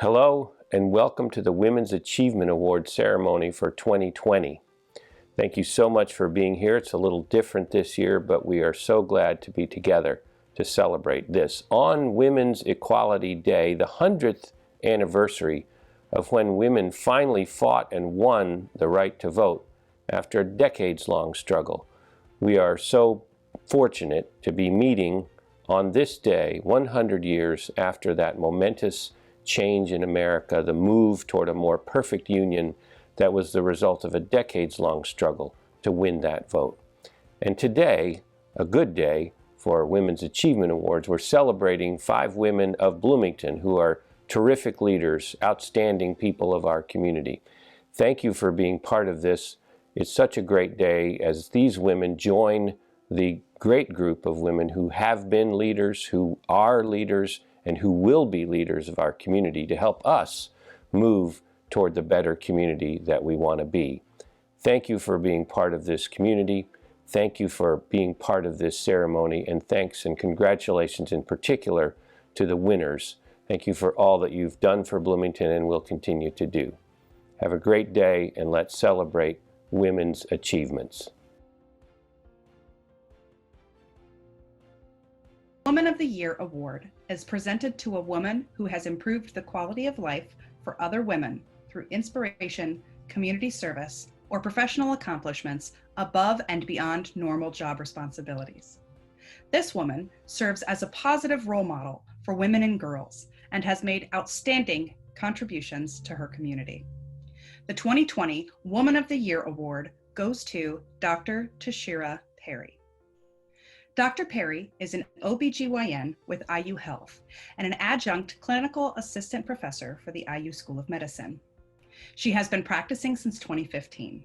Hello and welcome to the Women's Achievement Award ceremony for 2020. Thank you so much for being here. It's a little different this year, but we are so glad to be together to celebrate this. On Women's Equality Day, the 100th anniversary of when women finally fought and won the right to vote after a decades-long struggle. We are so fortunate to be meeting on this day, 100 years after that momentous change in America, the move toward a more perfect union that was the result of a decades-long struggle to win that vote. And today, a good day for Women's Achievement Awards, we're celebrating 5 women of Bloomington who are terrific leaders, outstanding people of our community. Thank you for being part of this. It's such a great day as these women join the great group of women who have been leaders, who are leaders, and who will be leaders of our community to help us move toward the better community that we want to be. Thank you for being part of this community. Thank you for being part of this ceremony, and thanks and congratulations in particular to the winners. Thank you for all that you've done for Bloomington and will continue to do. Have a great day, and let's celebrate women's achievements. Woman of the Year Award is presented to a woman who has improved the quality of life for other women through inspiration, community service, or professional accomplishments above and beyond normal job responsibilities. This woman serves as a positive role model for women and girls and has made outstanding contributions to her community. The 2020 Woman of the Year Award goes to Dr. Tashera Perry. Dr. Perry is an OBGYN with IU Health and an adjunct clinical assistant professor for the IU School of Medicine. She has been practicing since 2015.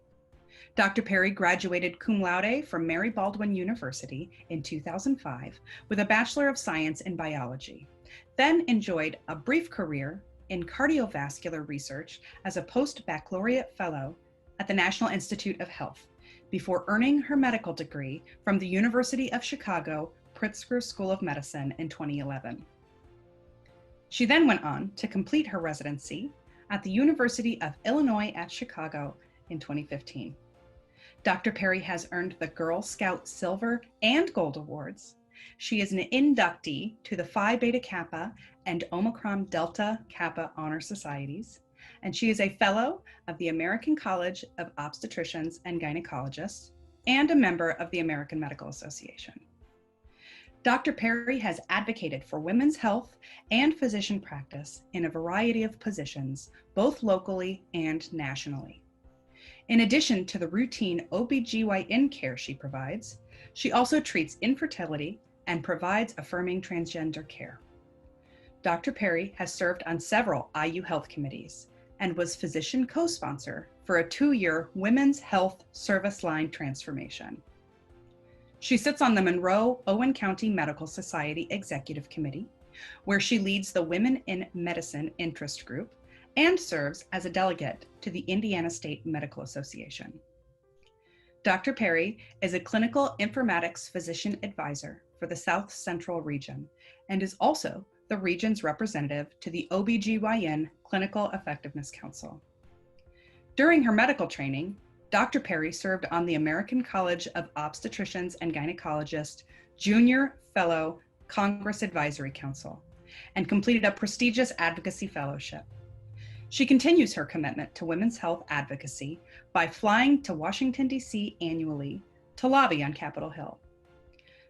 Dr. Perry graduated cum laude from Mary Baldwin University in 2005 with a Bachelor of Science in Biology, then enjoyed a brief career in cardiovascular research as a post-baccalaureate fellow at the National Institute of Health, before earning her medical degree from the University of Chicago Pritzker School of Medicine in 2011. She then went on to complete her residency at the University of Illinois at Chicago in 2015. Dr. Perry has earned the Girl Scout Silver and Gold Awards. She is an inductee to the Phi Beta Kappa and Omicron Delta Kappa Honor Societies, and she is a fellow of the American College of Obstetricians and Gynecologists and a member of the American Medical Association. Dr. Perry has advocated for women's health and physician practice in a variety of positions, both locally and nationally. In addition to the routine OBGYN care she provides, she also treats infertility and provides affirming transgender care. Dr. Perry has served on several IU Health committees and was physician co-sponsor for a 2-year Women's Health Service Line transformation. She sits on the Monroe-Owen County Medical Society Executive Committee, where she leads the Women in Medicine Interest Group and serves as a delegate to the Indiana State Medical Association. Dr. Perry is a clinical informatics physician advisor for the South Central region and is also the region's representative to the OBGYN Clinical Effectiveness Council. During her medical training, Dr. Perry served on the American College of Obstetricians and Gynecologists Junior Fellow Congress Advisory Council and completed a prestigious advocacy fellowship. She continues her commitment to women's health advocacy by flying to Washington, D.C. annually to lobby on Capitol Hill.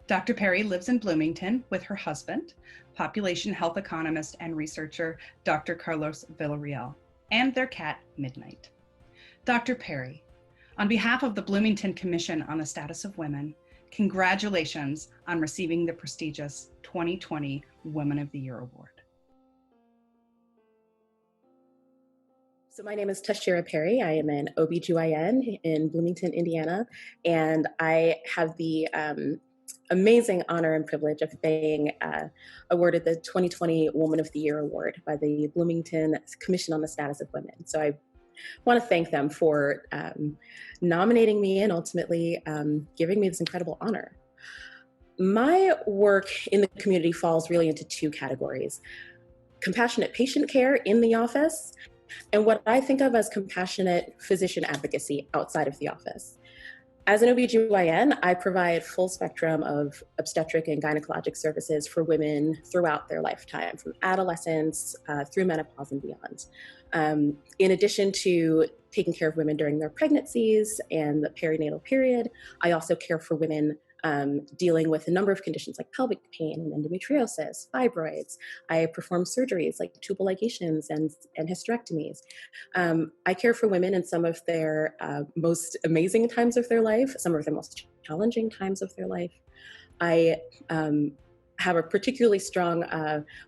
Dr. Perry lives in Bloomington with her husband, population health economist and researcher Dr. Carlos Villarreal, and their cat, Midnight. Dr. Perry, on behalf of the Bloomington Commission on the Status of Women, congratulations on receiving the prestigious 2020 Woman of the Year Award. So my name is Tashera Perry. I am an OBGYN in Bloomington, Indiana, and I have the amazing honor and privilege of being awarded the 2020 Woman of the Year Award by the Bloomington Commission on the Status of Women. So I want to thank them for nominating me and ultimately giving me this incredible honor. My work in the community falls really into 2 categories. compassionate patient care in the office, and what I think of as compassionate physician advocacy outside of the office. As an OBGYN, I provide full spectrum of obstetric and gynecologic services for women throughout their lifetime, from adolescence through menopause and beyond. In addition to taking care of women during their pregnancies and the perinatal period, I also care for women dealing with a number of conditions like pelvic pain and endometriosis, fibroids. I perform surgeries like tubal ligations and hysterectomies. I care for women in some of their most amazing times of their life, some of their most challenging times of their life. I have a particularly strong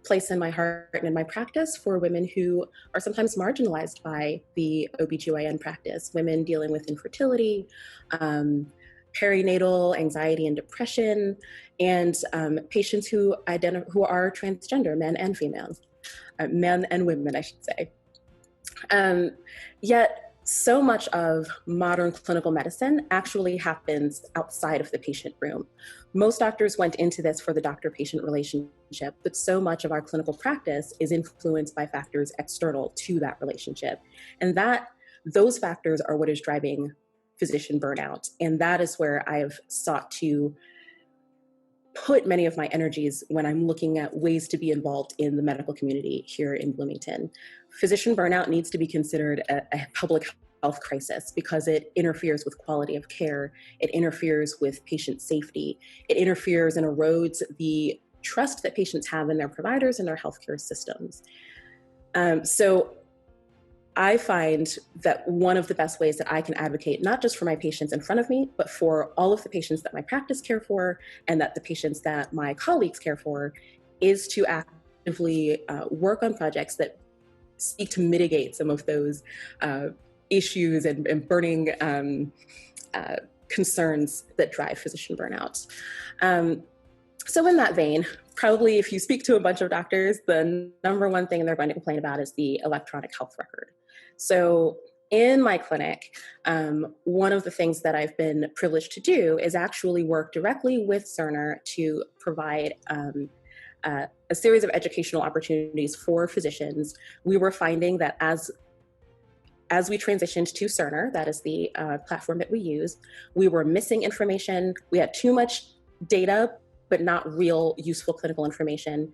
place in my heart and in my practice for women who are sometimes marginalized by the OBGYN practice, women dealing with infertility, perinatal anxiety and depression, and patients who are transgender, men and females, men and women, I should say. Yet, so much of modern clinical medicine actually happens outside of the patient room. Most doctors went into this for the doctor-patient relationship, but so much of our clinical practice is influenced by factors external to that relationship. And those factors are what is driving physician burnout. And that is where I've sought to put many of my energies when I'm looking at ways to be involved in the medical community here in Bloomington. Physician burnout needs to be considered a public health crisis because it interferes with quality of care, it interferes with patient safety, it interferes and erodes the trust that patients have in their providers and their healthcare systems. So I find that one of the best ways that I can advocate, not just for my patients in front of me, but for all of the patients that my practice care for and that the patients that my colleagues care for, is to actively work on projects that seek to mitigate some of those issues and burning concerns that drive physician burnout. So in that vein, probably if you speak to a bunch of doctors, the number one thing they're going to complain about is the electronic health record. So in my clinic, one of the things that I've been privileged to do is actually work directly with Cerner to provide a series of educational opportunities for physicians. We were finding that as we transitioned to Cerner, that is the platform that we use, we were missing information. We had too much data, but not real useful clinical information.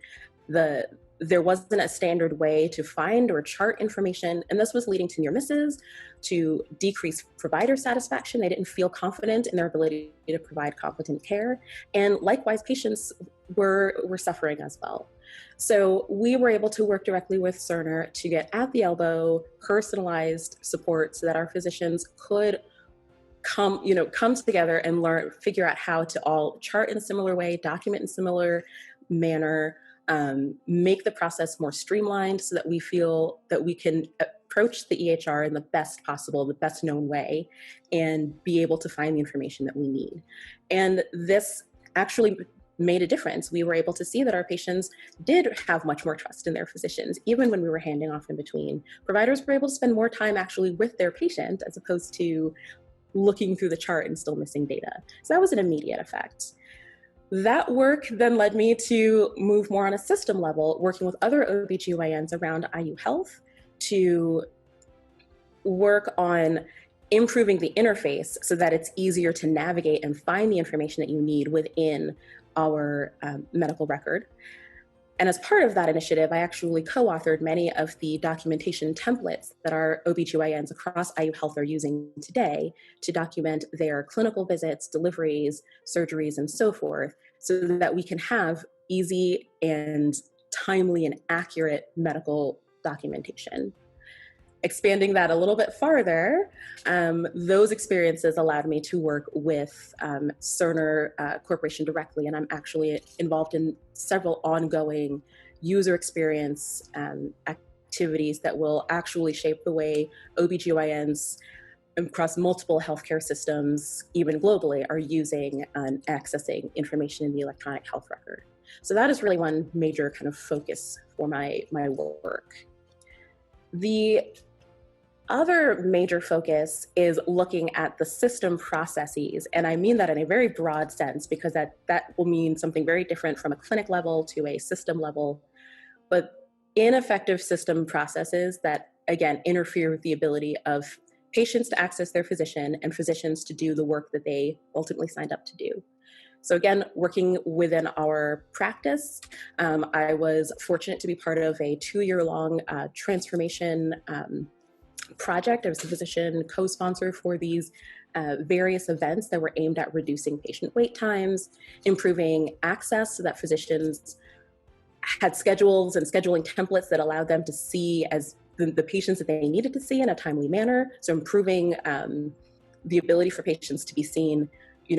There wasn't a standard way to find or chart information, and this was leading to near misses, to decreased provider satisfaction. They didn't feel confident in their ability to provide competent care, and likewise, patients were suffering as well. So we were able to work directly with Cerner to get at the elbow, personalized support so that our physicians could come together and figure out how to all chart in a similar way, document in a similar manner, make the process more streamlined so that we feel that we can approach the EHR in the best possible, the best known way, and be able to find the information that we need. And this actually made a difference. We were able to see that our patients did have much more trust in their physicians, even when we were handing off in between. Providers were able to spend more time actually with their patient as opposed to looking through the chart and still missing data. So that was an immediate effect. That work then led me to move more on a system level, working with other OBGYNs around IU Health to work on improving the interface so that it's easier to navigate and find the information that you need within our medical record. And as part of that initiative, I actually co-authored many of the documentation templates that our OBGYNs across IU Health are using today to document their clinical visits, deliveries, surgeries, and so forth, so that we can have easy and timely and accurate medical documentation. Expanding that a little bit farther, those experiences allowed me to work with Cerner Corporation directly, and I'm actually involved in several ongoing user experience activities that will actually shape the way OBGYNs across multiple healthcare systems, even globally, are using and accessing information in the electronic health record. So that is really one major kind of focus for my work. The other major focus is looking at the system processes, and I mean that in a very broad sense because that will mean something very different from a clinic level to a system level. But ineffective system processes that, again, interfere with the ability of patients to access their physician and physicians to do the work that they ultimately signed up to do. So again, working within our practice, I was fortunate to be part of a 2-year-long transformation project. I was a physician co-sponsor for these various events that were aimed at reducing patient wait times, improving access so that physicians had schedules and scheduling templates that allowed them to see as the patients that they needed to see in a timely manner. So improving the ability for patients to be seen,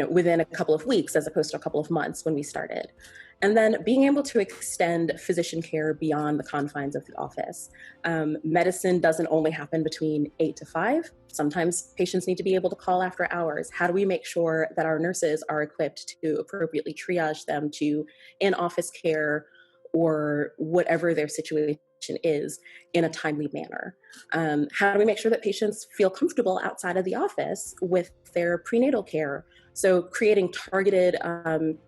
within a couple of weeks as opposed to a couple of months when we started. And then being able to extend physician care beyond the confines of the office. Medicine doesn't only happen between 8 to 5. Sometimes patients need to be able to call after hours. How do we make sure that our nurses are equipped to appropriately triage them to in-office care or whatever their situation is in a timely manner? How do we make sure that patients feel comfortable outside of the office with their prenatal care? So creating targeted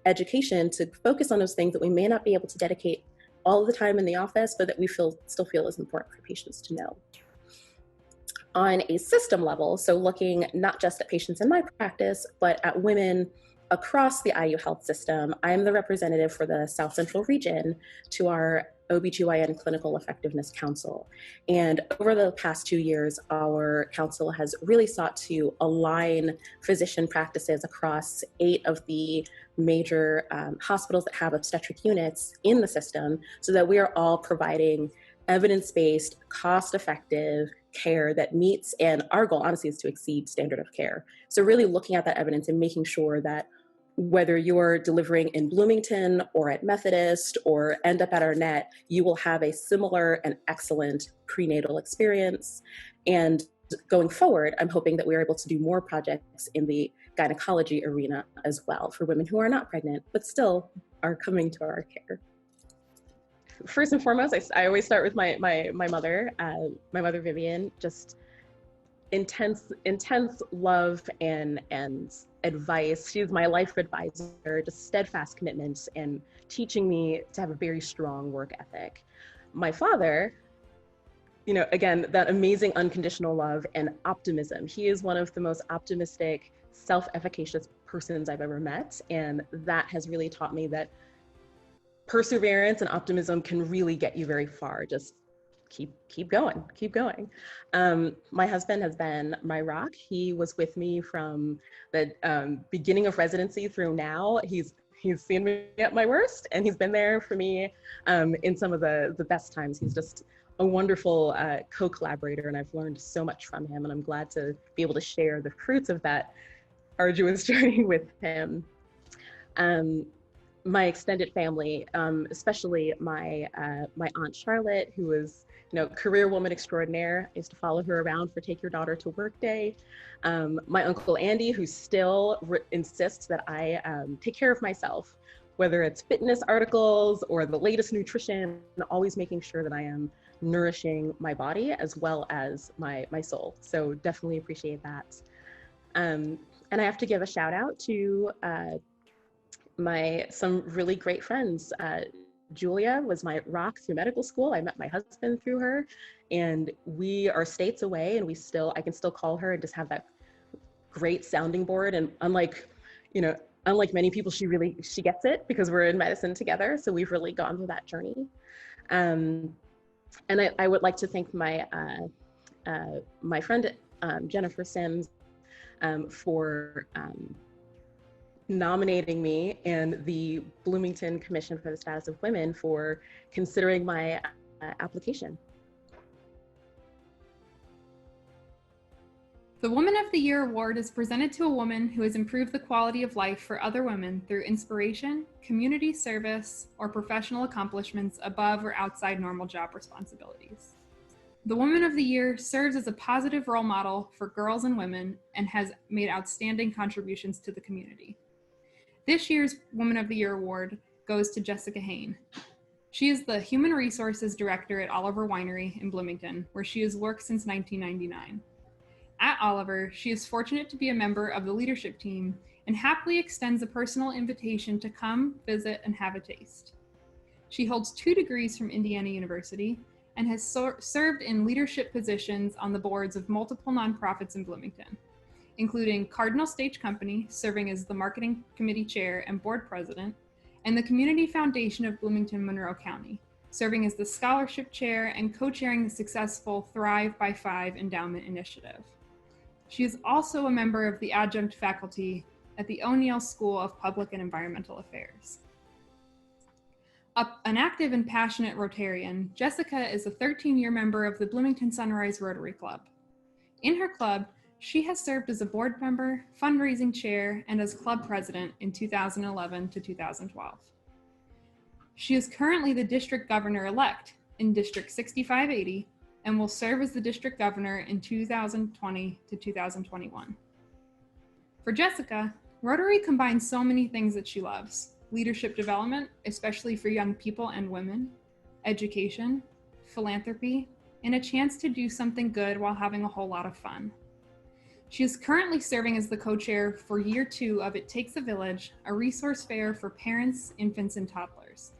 education to focus on those things that we may not be able to dedicate all of the time in the office, but that we still feel is important for patients to know. On a system level, so looking not just at patients in my practice, but at women across the IU health system, I'm the representative for the South Central region to our OBGYN Clinical Effectiveness Council. And over the past 2 years, our council has really sought to align physician practices across 8 of the major hospitals that have obstetric units in the system so that we are all providing evidence-based, cost-effective care that meets, and our goal honestly is to exceed standard of care. So really looking at that evidence and making sure that whether you're delivering in Bloomington or at Methodist or end up at our net, you will have a similar and excellent prenatal experience. And going forward, I'm hoping that we're able to do more projects in the gynecology arena as well for women who are not pregnant, but still are coming to our care. First and foremost, I always start with my mother, Vivian. Just intense love and advice. She's my life advisor, just steadfast commitments and teaching me to have a very strong work ethic. My father, again, that amazing unconditional love and optimism. He is one of the most optimistic, self-efficacious persons I've ever met. And that has really taught me that perseverance and optimism can really get you very far. Just keep going. My husband has been my rock. He was with me from the beginning of residency through now. He's seen me at my worst, and he's been there for me in some of the best times. He's just a wonderful co-collaborator, and I've learned so much from him, and I'm glad to be able to share the fruits of that arduous journey with him. My extended family, especially my Aunt Charlotte, who was career woman extraordinaire. I used to follow her around for Take Your Daughter to Work Day. My Uncle Andy, who still insists that I take care of myself, whether it's fitness articles or the latest nutrition, always making sure that I am nourishing my body as well as my soul. So definitely appreciate that. And I have to give a shout out to some really great friends. Julia was my rock through medical school. I met my husband through her, and we are states away, and I can still call her and just have that great sounding board. And unlike many people, she gets it because we're in medicine together. So we've really gone through that journey. And I would like to thank my friend Jennifer Sims for nominating me and the Bloomington Commission for the Status of Women for considering my application. The Woman of the Year award is presented to a woman who has improved the quality of life for other women through inspiration, community service, or professional accomplishments above or outside normal job responsibilities. The Woman of the Year serves as a positive role model for girls and women and has made outstanding contributions to the community. This year's Woman of the Year award goes to Jessika Hane. She is the Human Resources Director at Oliver Winery in Bloomington, where she has worked since 1999. At Oliver, she is fortunate to be a member of the leadership team and happily extends a personal invitation to come, visit, and have a taste. She holds 2 degrees from Indiana University and has served in leadership positions on the boards of multiple nonprofits in Bloomington, including Cardinal Stage Company, serving as the marketing committee chair and board president, and the Community Foundation of Bloomington, Monroe County, serving as the scholarship chair and co-chairing the successful Thrive by 5 endowment initiative. She is also a member of the adjunct faculty at the O'Neill School of Public and Environmental Affairs. An active and passionate Rotarian, Jessika is a 13-year member of the Bloomington Sunrise Rotary Club. In her club, she has served as a board member, fundraising chair, and as club president in 2011 to 2012. She is currently the district governor-elect in District 6580 and will serve as the district governor in 2020 to 2021. For Jessika, Rotary combines so many things that she loves: leadership development, especially for young people and women, education, philanthropy, and a chance to do something good while having a whole lot of fun. She is currently serving as the co-chair for year 2 of It Takes a Village, a resource fair for parents, infants, and toddlers.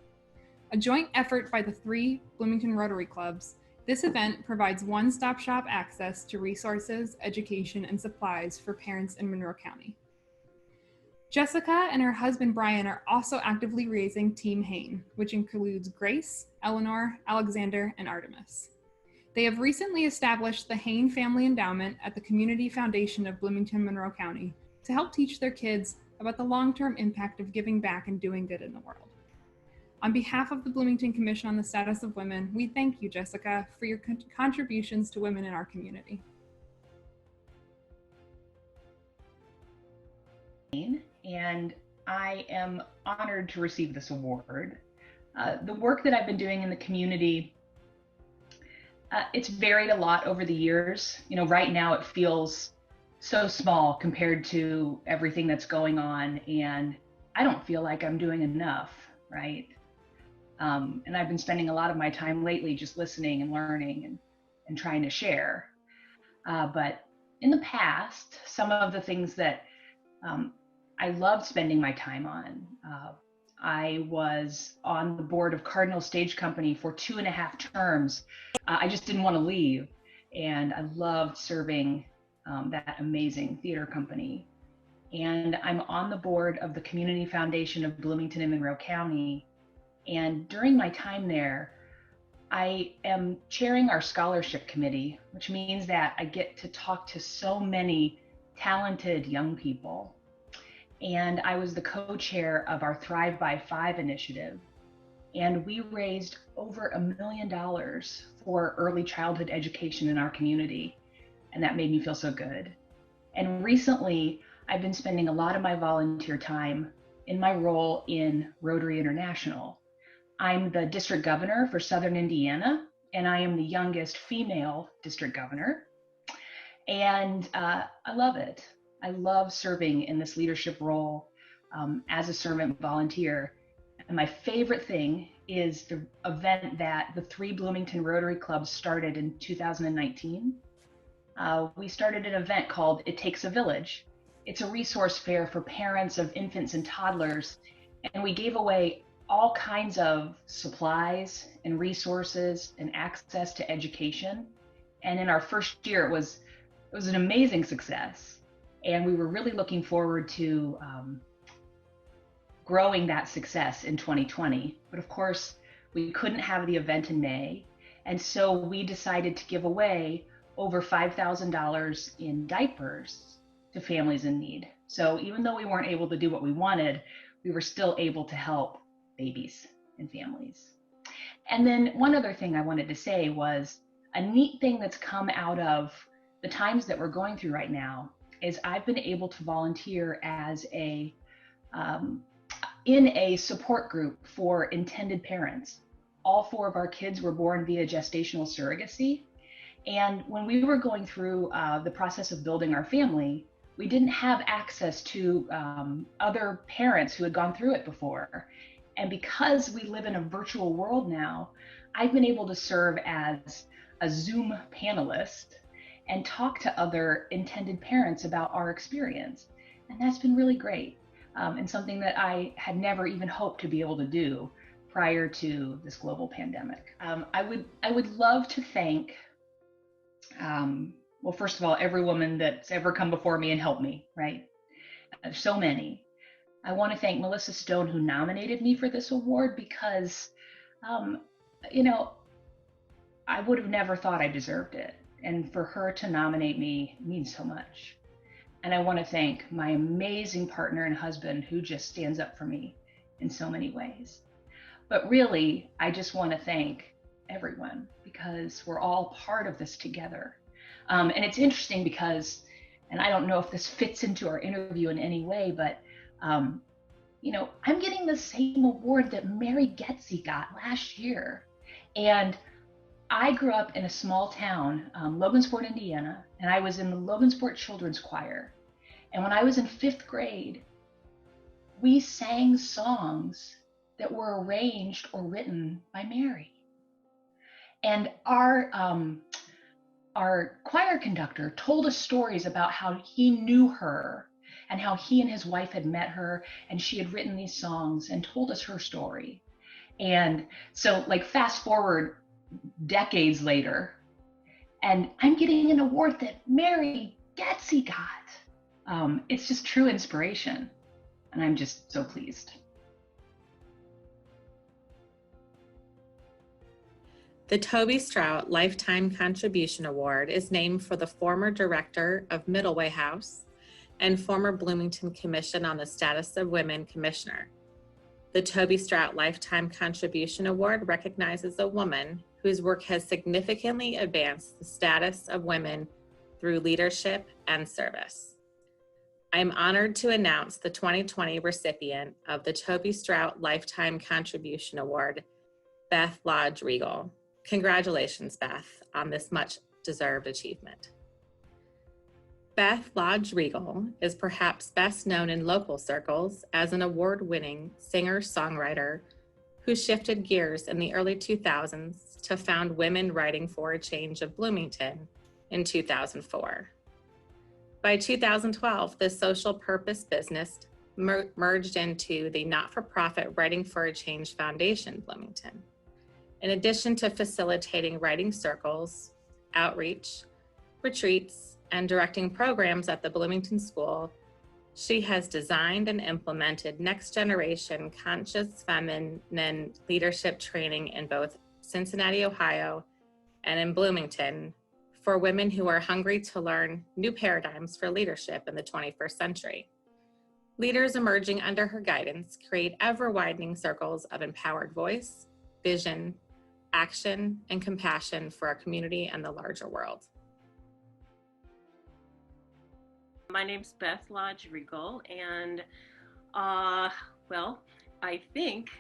A joint effort by the 3 Bloomington Rotary Clubs, this event provides one-stop shop access to resources, education, and supplies for parents in Monroe County. Jessika and her husband Brian are also actively raising Team Hane, which includes Grace, Eleanor, Alexander, and Artemis. They have recently established the Hane Family Endowment at the Community Foundation of Bloomington, Monroe County to help teach their kids about the long-term impact of giving back and doing good in the world. On behalf of the Bloomington Commission on the Status of Women, we thank you, Jessika, for your contributions to women in our community. And I am honored to receive this award. The work that I've been doing in the community, it's varied a lot over the years. You know, right now it feels so small compared to everything that's going on, and I don't feel like I'm doing enough, right? And I've been spending a lot of my time lately just listening and learning and trying to share. But in the past, some of the things that I loved spending my time on. I was on the board of Cardinal Stage Company for 2.5 terms. I just didn't want to leave. And I loved serving that amazing theater company. And I'm on the board of the Community Foundation of Bloomington and Monroe County. And during my time there, I am chairing our scholarship committee, which means that I get to talk to so many talented young people. And I was the co-chair of our Thrive by 5 initiative. And we raised over $1 million for early childhood education in our community. And that made me feel so good. And recently, I've been spending a lot of my volunteer time in my role in Rotary International. I'm the district governor for Southern Indiana, and I am the youngest female district governor. And I love it. I love serving in this leadership role as a servant volunteer. And my favorite thing is the event that the 3 Bloomington Rotary Clubs started in 2019. We started an event called It Takes a Village. It's a resource fair for parents of infants and toddlers. And we gave away all kinds of supplies and resources and access to education. And in our first year, it was an amazing success. And we were really looking forward to growing that success in 2020. But of course, we couldn't have the event in May. And so we decided to give away over $5,000 in diapers to families in need. So even though we weren't able to do what we wanted, we were still able to help babies and families. And then one other thing I wanted to say was a neat thing that's come out of the times that we're going through right now is I've been able to volunteer as in a support group for intended parents. All 4 of our kids were born via gestational surrogacy. And when we were going through the process of building our family, we didn't have access to other parents who had gone through it before. And because we live in a virtual world now, I've been able to serve as a Zoom panelist and talk to other intended parents about our experience. And that's been really great and something that I had never even hoped to be able to do prior to this global pandemic. I would love to thank, well, first of all, every woman that's ever come before me and helped me, right? There's so many. I want to thank Melissa Stone, who nominated me for this award, because, you know, I would have never thought I deserved it. And for her to nominate me means so much. And I want to thank my amazing partner and husband, who just stands up for me in so many ways. But really, I just want to thank everyone, because we're all part of this together. And it's interesting because, and I don't know if this fits into our interview in any way, but you know, I'm getting the same award that Mary Getzey got last year. And I grew up in a small town, Logansport, Indiana, and I was in the Logansport Children's Choir. And when I was in 5th grade, we sang songs that were arranged or written by Mary. And our choir conductor told us stories about how he knew her and how he and his wife had met her, and she had written these songs and told us her story. And so, like, fast forward decades later, and I'm getting an award that Mary Getzey got. It's just true inspiration, and I'm just so pleased. The Toby Strout Lifetime Contribution Award is named for the former director of Middleway House and former Bloomington Commission on the Status of Women Commissioner. The Toby Strout Lifetime Contribution Award recognizes a woman whose work has significantly advanced the status of women through leadership and service. I am honored to announce the 2020 recipient of the Toby Strout Lifetime Contribution Award, Beth Lodge-Rigal. Congratulations, Beth, on this much-deserved achievement. Beth Lodge-Rigal is perhaps best known in local circles as an award-winning singer-songwriter who shifted gears in the early 2000s to found Women Writing for a Change of Bloomington in 2004. By 2012, the social purpose business merged into the not-for-profit Writing for a Change Foundation Bloomington. In addition to facilitating writing circles, outreach, retreats, and directing programs at the Bloomington School, she has designed and implemented next-generation conscious feminine leadership training in both Cincinnati, Ohio, and in Bloomington for women who are hungry to learn new paradigms for leadership in the 21st century. Leaders emerging under her guidance create ever-widening circles of empowered voice, vision, action, and compassion for our community and the larger world. My name's Beth Lodge-Rigal, and well, I think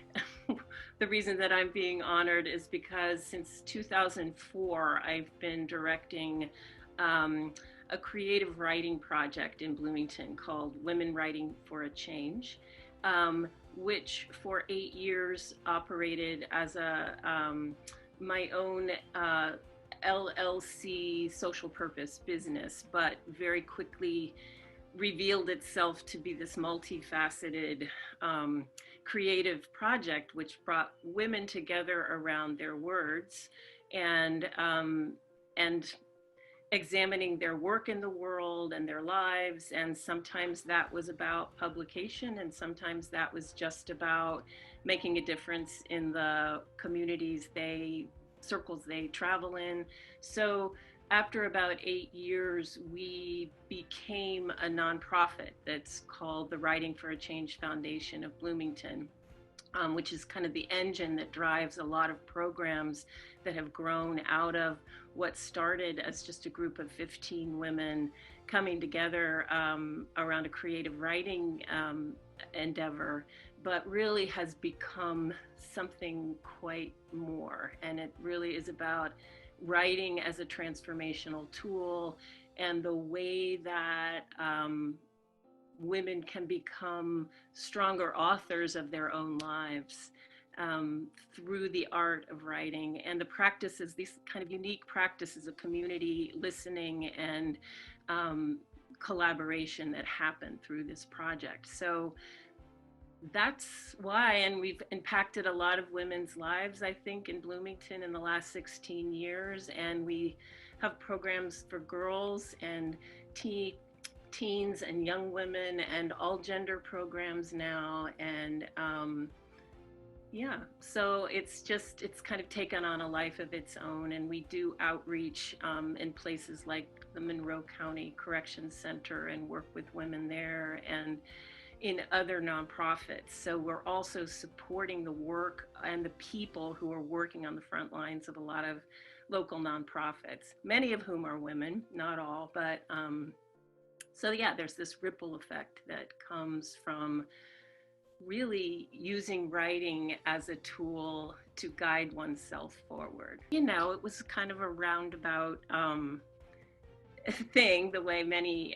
the reason that I'm being honored is because since 2004, I've been directing a creative writing project in Bloomington called Women Writing for a Change, which for 8 years operated as a my own LLC social purpose business, but very quickly revealed itself to be this multifaceted creative project, which brought women together around their words and examining their work in the world and their lives. And sometimes that was about publication, and sometimes that was just about making a difference in the communities circles they travel in. So after about 8 years, we became a nonprofit that's called the Writing for a Change Foundation of Bloomington, which is kind of the engine that drives a lot of programs that have grown out of what started as just a group of 15 women coming together around a creative writing endeavor, but really has become something quite more. And it really is about writing as a transformational tool and the way that women can become stronger authors of their own lives through the art of writing and the practices, these kind of unique practices of community listening and collaboration that happen through this project. So that's why, and we've impacted a lot of women's lives, I think, in Bloomington in the last 16 years. And we have programs for girls and teens and young women and all gender programs now. And yeah, so it's kind of taken on a life of its own. And we do outreach in places like the Monroe County Corrections Center and work with women there, and in other nonprofits. So we're also supporting the work and the people who are working on the front lines of a lot of local nonprofits, many of whom are women, not all, but so yeah, there's this ripple effect that comes from really using writing as a tool to guide oneself forward. You know, it was kind of a roundabout thing, the way many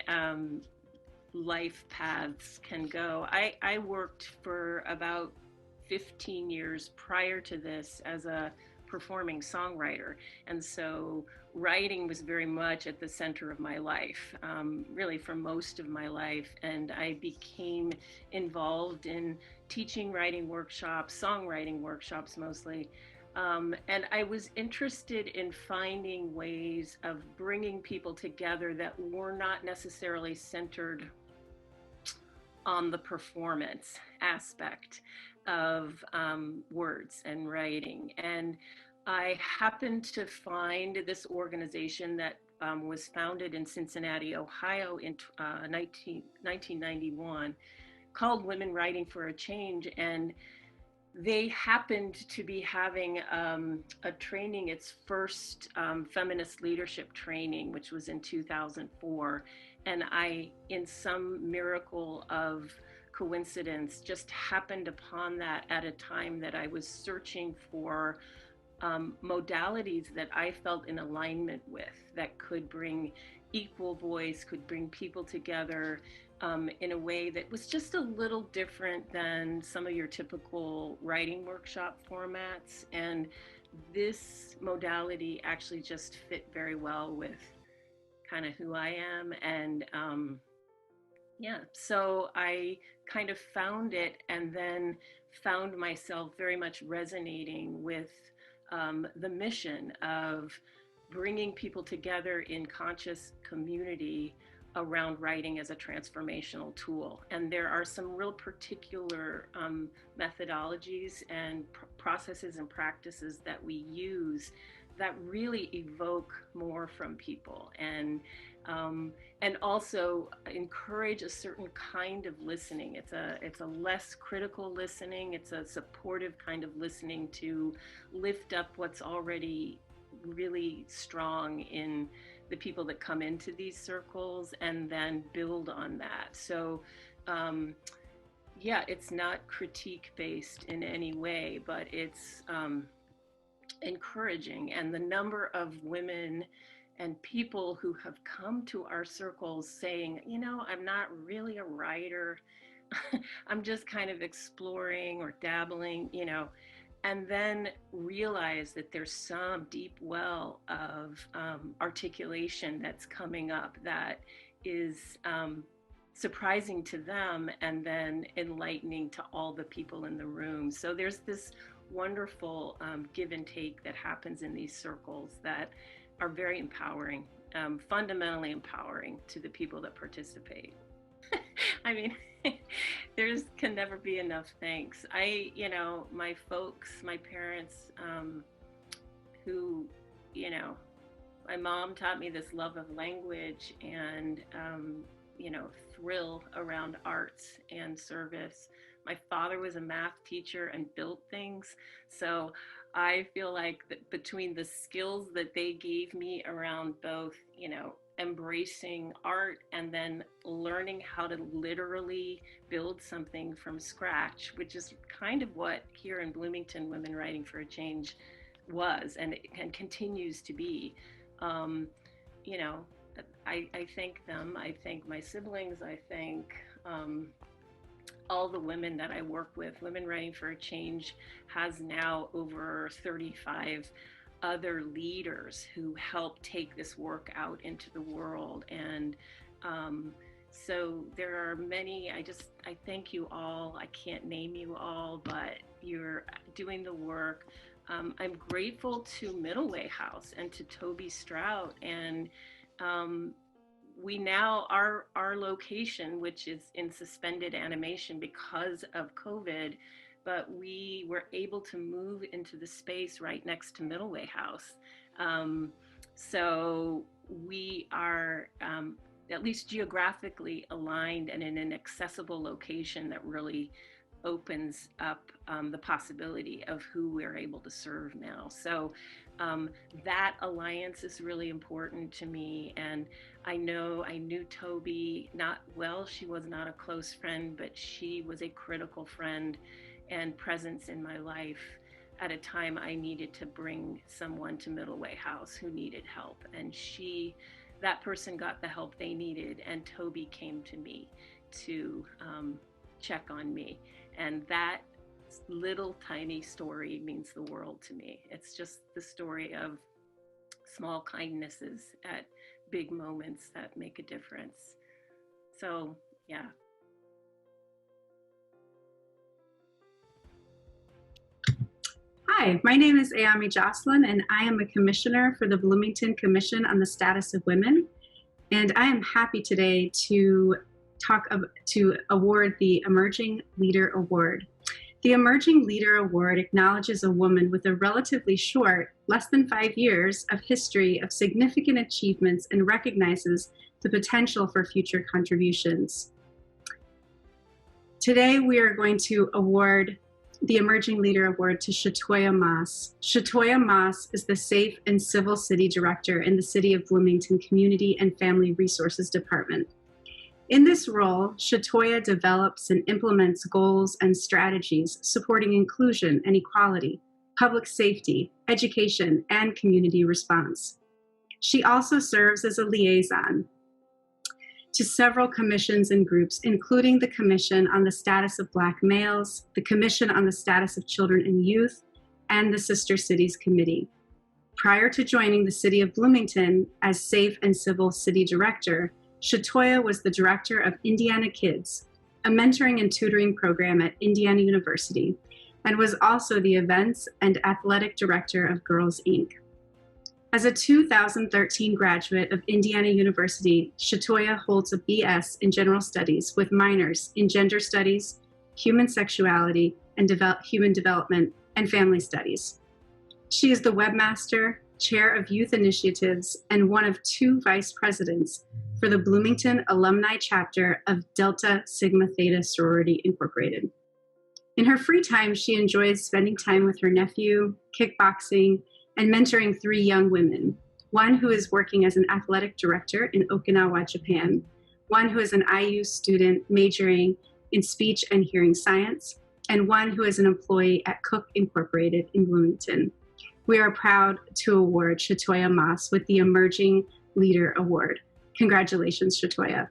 life paths can go. I worked for about 15 years prior to this as a performing songwriter, and so writing was very much at the center of my life, really for most of my life. And I became involved in teaching writing workshops, songwriting workshops mostly, and I was interested in finding ways of bringing people together that were not necessarily centered on the performance aspect of words and writing. And I happened to find this organization that was founded in Cincinnati, Ohio in 1991, called Women Writing for a Change. And they happened to be having a training, its first feminist leadership training, which was in 2004. And I, in some miracle of coincidence, just happened upon that at a time that I was searching for modalities that I felt in alignment with, that could bring equal voice, could bring people together in a way that was just a little different than some of your typical writing workshop formats. And this modality actually just fit very well with kind of who I am. And yeah, so I kind of found it, and then found myself very much resonating with the mission of bringing people together in conscious community around writing as a transformational tool. And there are some real particular methodologies and processes and practices that we use that really evoke more from people, and also encourage a certain kind of listening. It's a less critical listening. It's a supportive kind of listening to lift up what's already really strong in the people that come into these circles, and then build on that. So yeah, it's not critique based in any way, but it's encouraging. And the number of women and people who have come to our circles saying, you know, I'm not really a writer, I'm just kind of exploring or dabbling, you know, and then realize that there's some deep well of articulation that's coming up that is surprising to them, and then enlightening to all the people in the room. So there's this wonderful give and take that happens in these circles that are very empowering, fundamentally empowering to the people that participate. I mean, can never be enough thanks. You know, my folks, my parents, who, you know, my mom taught me this love of language and, you know, thrill around arts and service. My father was a math teacher and built things. So I feel like that between the skills that they gave me around both, you know, embracing art and then learning how to literally build something from scratch, which is kind of what here in Bloomington Women Writing for a Change was, and continues to be. You know, I thank them. I thank my siblings. I thank all the women that I work with. Women Writing for a Change has now over 35 other leaders who help take this work out into the world. And So there are many, I thank you all. I can't name you all, but you're doing the work. I'm grateful to Middle Way House and to Toby Strout. And we now, our location, which is in suspended animation because of COVID, but we were able to move into the space right next to Middle Way House. So we are at least geographically aligned and in an accessible location that really opens up the possibility of who we're able to serve now. So that alliance is really important to me. And I knew Toby not well. She was not a close friend, but she was a critical friend and presence in my life at a time I needed to bring someone to Middle Way House who needed help. And that person got the help they needed, and Toby came to me to check on me. And that little tiny story means the world to me. It's just the story of small kindnesses at big moments that make a difference. So, yeah. Hi, my name is Ayami Jocelyn, and I am a commissioner for the Bloomington Commission on the Status of Women. And I am happy today to award the Emerging Leader Award. The Emerging Leader Award acknowledges a woman with a relatively short, less than 5 years, of history of significant achievements and recognizes the potential for future contributions. Today, we are going to award the Emerging Leader Award to Shatoyia Moss. Shatoyia Moss is the Safe and Civil City Director in the City of Bloomington Community and Family Resources Department. In this role, Shatoyia develops and implements goals and strategies supporting inclusion and equality, public safety, education, and community response. She also serves as a liaison to several commissions and groups, including the Commission on the Status of Black Males, the Commission on the Status of Children and Youth, and the Sister Cities Committee. Prior to joining the City of Bloomington as Safe and Civil City Director, Shatoyia was the director of Indiana Kids, a mentoring and tutoring program at Indiana University, and was also the events and athletic director of Girls Inc. As a 2013 graduate of Indiana University, Shatoyia holds a BS in General Studies with minors in Gender Studies, Human Sexuality, and Human Development, and Family Studies. She is the webmaster, chair of youth initiatives, and one of 2 vice presidents for the Bloomington alumni chapter of Delta Sigma Theta Sorority Incorporated. In her free time, she enjoys spending time with her nephew, kickboxing, and mentoring 3 young women, one who is working as an athletic director in Okinawa, Japan, one who is an IU student majoring in speech and hearing science, and one who is an employee at Cook Incorporated in Bloomington. We are proud to award Shatoyia Moss with the Emerging Leader Award. Congratulations, Shatoyia.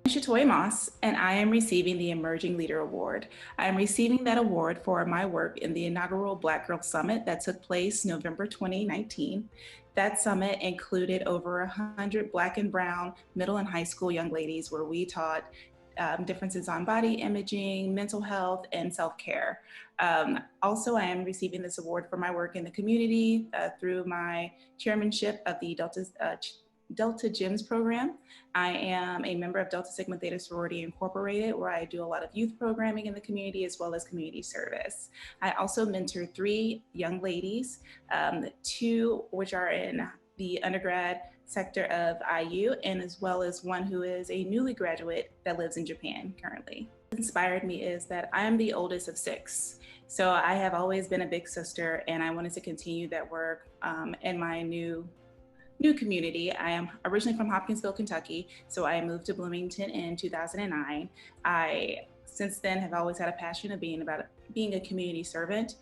I'm Shatoyia Moss, and I am receiving the Emerging Leader Award. I am receiving that award for my work in the inaugural Black Girl Summit that took place November 2019. That summit included over 100 Black and Brown middle and high school young ladies where we taught differences on body imaging, mental health, and self-care. Also, I am receiving this award for my work in the community through my chairmanship of the Delta Gyms program. I am a member of Delta Sigma Theta Sorority Incorporated, where I do a lot of youth programming in the community as well as community service. I also mentor 3 young ladies, 2 which are in the undergrad sector of IU, and as well as one who is a newly graduate that lives in Japan currently. What inspired me is that I am the oldest of 6. So I have always been a big sister, and I wanted to continue that work in my new community. I am originally from Hopkinsville, Kentucky, so I moved to Bloomington in 2009. I, since then, have always had a passion of being a community servant.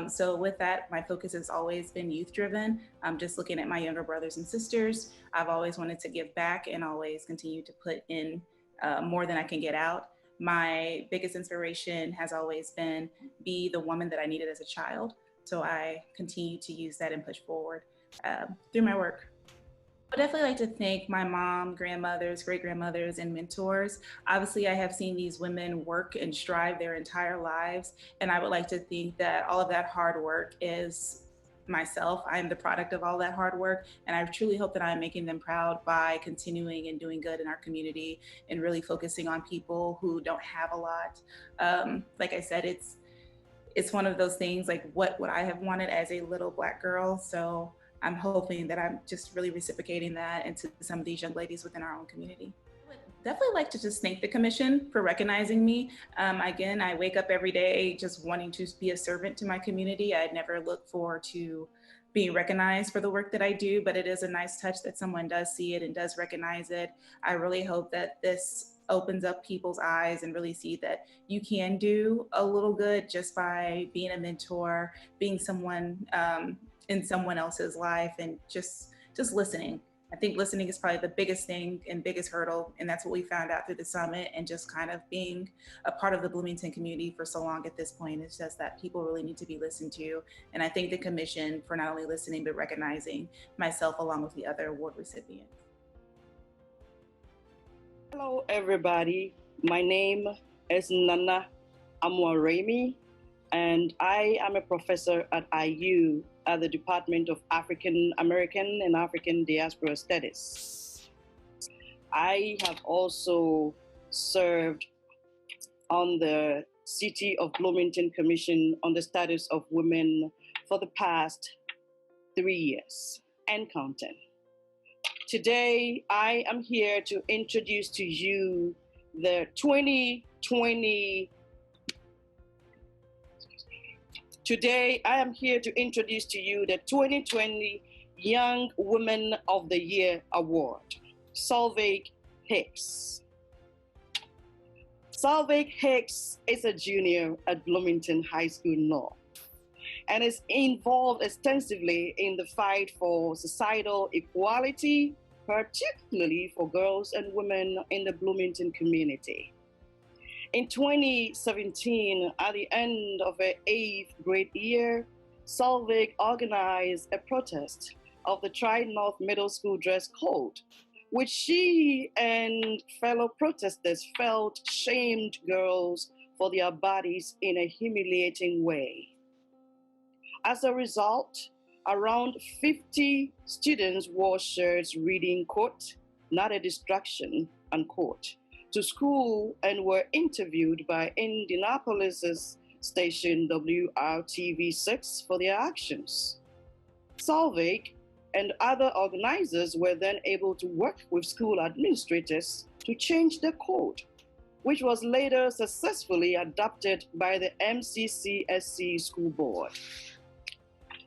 So with that, my focus has always been youth-driven. Just looking at my younger brothers and sisters, I've always wanted to give back and always continue to put in more than I can get out. My biggest inspiration has always been be the woman that I needed as a child. So I continue to use that and push forward through my work. I'd definitely like to thank my mom, grandmothers, great-grandmothers, and mentors. Obviously, I have seen these women work and strive their entire lives, and I would like to think that all of that hard work is myself. I am the product of all that hard work, and I truly hope that I'm making them proud by continuing and doing good in our community and really focusing on people who don't have a lot. Like I said, it's one of those things, like what would I have wanted as a little Black girl? So I'm hoping that I'm just really reciprocating that into some of these young ladies within our own community. I would definitely like to just thank the commission for recognizing me. Again, I wake up every day just wanting to be a servant to my community. I'd never look forward to being recognized for the work that I do, but it is a nice touch that someone does see it and does recognize it. I really hope that this opens up people's eyes and really see that you can do a little good just by being a mentor, being someone in someone else's life, and just listening. I think listening is probably the biggest thing and biggest hurdle, and that's what we found out through the summit, and just kind of being a part of the Bloomington community for so long at this point. It's just that people really need to be listened to, and I thank the commission for not only listening but recognizing myself along with the other award recipients. Hello everybody, my name is Nana Amwaremi, and I am a professor at IU at the Department of African American and African Diaspora Studies. I have also served on the City of Bloomington Commission on the Status of Women for the past 3 years and counting. Today, I am here to introduce to you the 2020 Young Women of the Year Award, Solveig Hicks. Solveig Hicks is a junior at Bloomington High School North and is involved extensively in the fight for societal equality, particularly for girls and women in the Bloomington community. In 2017, at the end of her 8th grade year, Solveig organized a protest of the Tri-North Middle School dress code, which she and fellow protesters felt shamed girls for their bodies in a humiliating way. As a result, around 50 students wore shirts reading, quote, "Not a distraction," unquote, to school and were interviewed by Indianapolis's station WRTV6 for their actions. Solveig and other organizers were then able to work with school administrators to change the code, which was later successfully adopted by the MCCSC school board.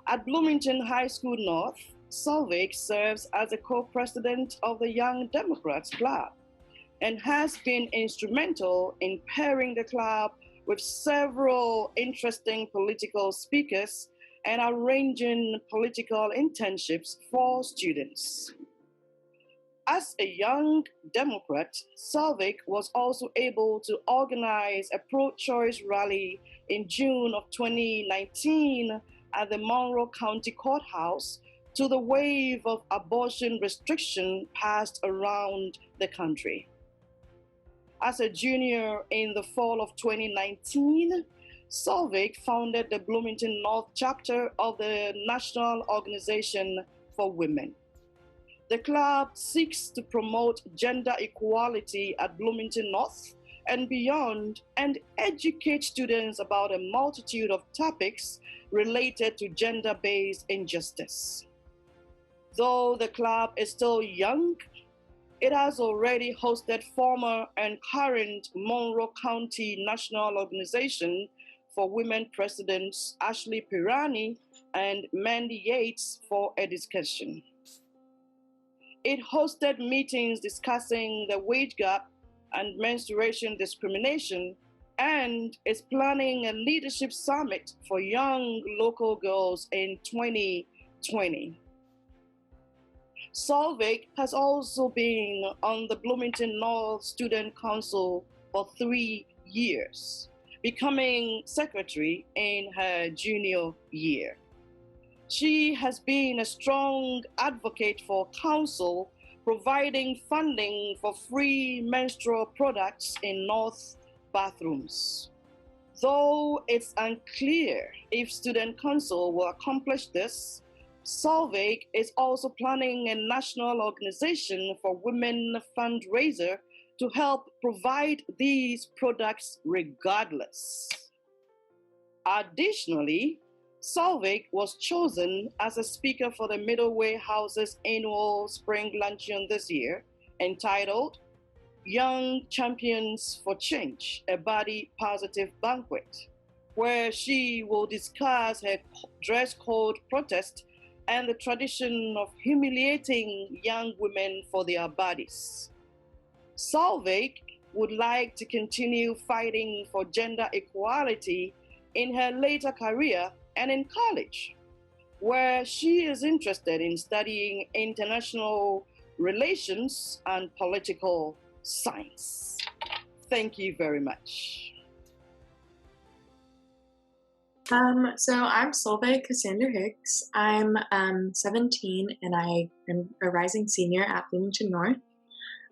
At Bloomington High School North, Solveig serves as a co-president of the Young Democrats Club and has been instrumental in pairing the club with several interesting political speakers and arranging political internships for students. As a young Democrat, Solveig was also able to organize a pro-choice rally in June of 2019 at the Monroe County Courthouse to the wave of abortion restriction passed around the country. As a junior in the fall of 2019, Solveig founded the Bloomington North chapter of the National Organization for Women. The club seeks to promote gender equality at Bloomington North and beyond, and educate students about a multitude of topics related to gender-based injustice. Though the club is still young, it has already hosted former and current Monroe County National Organization for Women Presidents Ashley Pirani and Mandy Yates for a discussion. It hosted meetings discussing the wage gap and menstruation discrimination, and is planning a leadership summit for young local girls in 2020. Solveig has also been on the Bloomington North Student Council for 3 years, becoming secretary in her junior year. She has been a strong advocate for council providing funding for free menstrual products in North bathrooms. Though it's unclear if Student Council will accomplish this, Solveig is also planning a national organization for women fundraiser to help provide these products regardless. Additionally, Solveig was chosen as a speaker for the Middleway House's annual spring luncheon this year, entitled Young Champions for Change, a Body Positive Banquet, where she will discuss her dress code protest and the tradition of humiliating young women for their bodies. Solveig would like to continue fighting for gender equality in her later career and in college, where she is interested in studying international relations and political science. Thank you very much. So I'm Solveig Cassandra Hicks. I'm 17 and I am a rising senior at Bloomington North.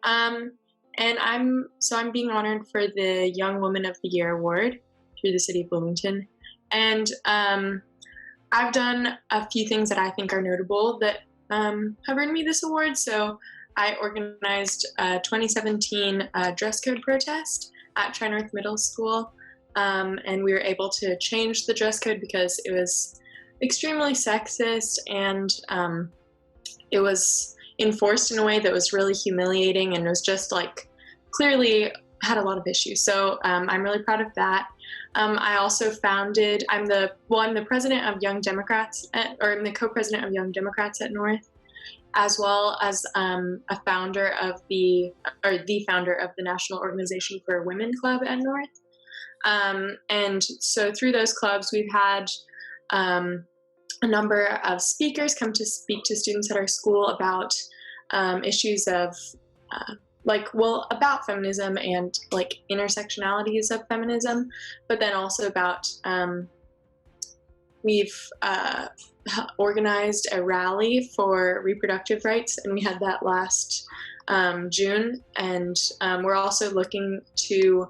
And I'm being honored for the Young Woman of the Year award through the city of Bloomington. And I've done a few things that I think are notable that have earned me this award. So I organized a 2017 dress code protest at Tri-North Middle School. And we were able to change the dress code because it was extremely sexist and it was enforced in a way that was really humiliating and was just like clearly had a lot of issues. So I'm really proud of that. I also founded, I'm the president of Young Democrats, I'm the co-president of Young Democrats at North, as well as a founder of the founder of the National Organization for Women Club at North. And so through those clubs, we've had a number of speakers come to speak to students at our school about issues of about feminism and like intersectionalities of feminism, but then also about we've organized a rally for reproductive rights, and we had that last June, and we're also looking to